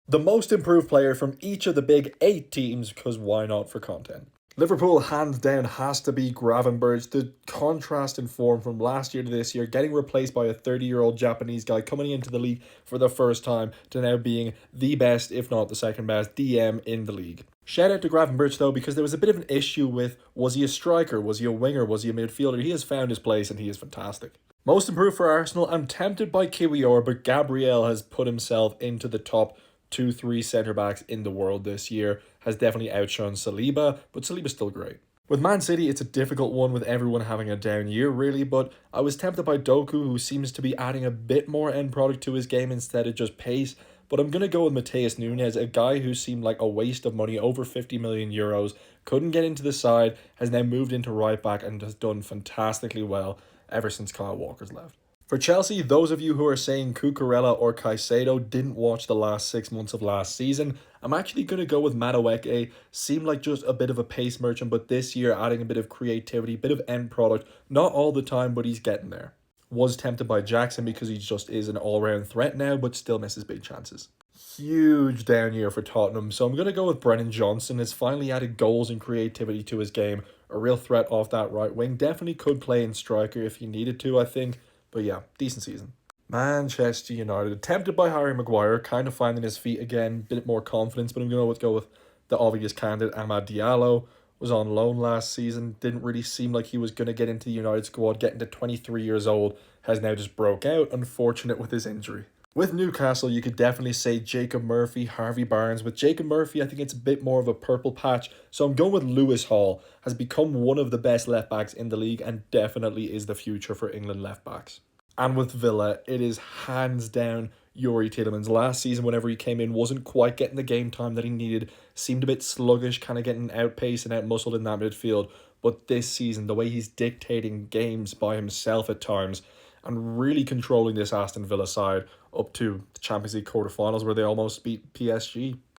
the most improved player from each of the big 8 teams, because why not for content? Liverpool, hands down, has to be Gravenberch. The contrast in form from last year to this year, getting replaced by a 30-year-old Japanese guy coming into the league for the first time to now being the best, if not the second best, DM in the league. Shout out to Gravenberch though, because there was a bit of an issue with, was he a striker, was he a winger, was he a midfielder? He has found his place and he is fantastic. Most improved for Arsenal, I'm tempted by Kiwior, but Gabriel has put himself into the top 2-3 centre backs in the world this year, has definitely outshone Saliba, but Saliba's still great. With Man City, it's a difficult one with everyone having a down year, really, but I was tempted by Doku, who seems to be adding a bit more end product to his game instead of just pace. But I'm going to go with Mateus Nunes, a guy who seemed like a waste of money, over 50 million euros, couldn't get into the side, has now moved into right back and has done fantastically well ever since Kyle Walker's left. For Chelsea, those of you who are saying Cucurella or Caicedo didn't watch the last 6 months of last season, I'm actually going to go with Madueke. Seemed like just a bit of a pace merchant, but this year adding a bit of creativity, bit of end product. Not all the time, but he's getting there. Was tempted by Jackson because he just is an all-round threat now, but still misses big chances. Huge down year for Tottenham, so I'm going to go with Brennan Johnson. Has finally added goals and creativity to his game. A real threat off that right wing. Definitely could play in striker if he needed to, I think. But yeah, decent season. Manchester United, tempted by Harry Maguire, kind of finding his feet again, bit more confidence, but I'm going to go with the obvious candidate, Amad Diallo. Was on loan last season, didn't really seem like he was going to get into the United squad, getting to 23 years old, has now just broke out, unfortunate with his injury. With Newcastle, you could definitely say Jacob Murphy, Harvey Barnes. With Jacob Murphy, I think it's a bit more of a purple patch, so I'm going with Lewis Hall. Has become one of the best left backs in the league and definitely is the future for England left backs. And with Villa, it is hands down Yuri Tielemans. Last season, whenever he came in, wasn't quite getting the game time that he needed. Seemed a bit sluggish, kind of getting outpaced and outmuscled in that midfield. But this season, the way he's dictating games by himself at times and really controlling this Aston Villa side up to the Champions League quarterfinals where they almost beat PSG.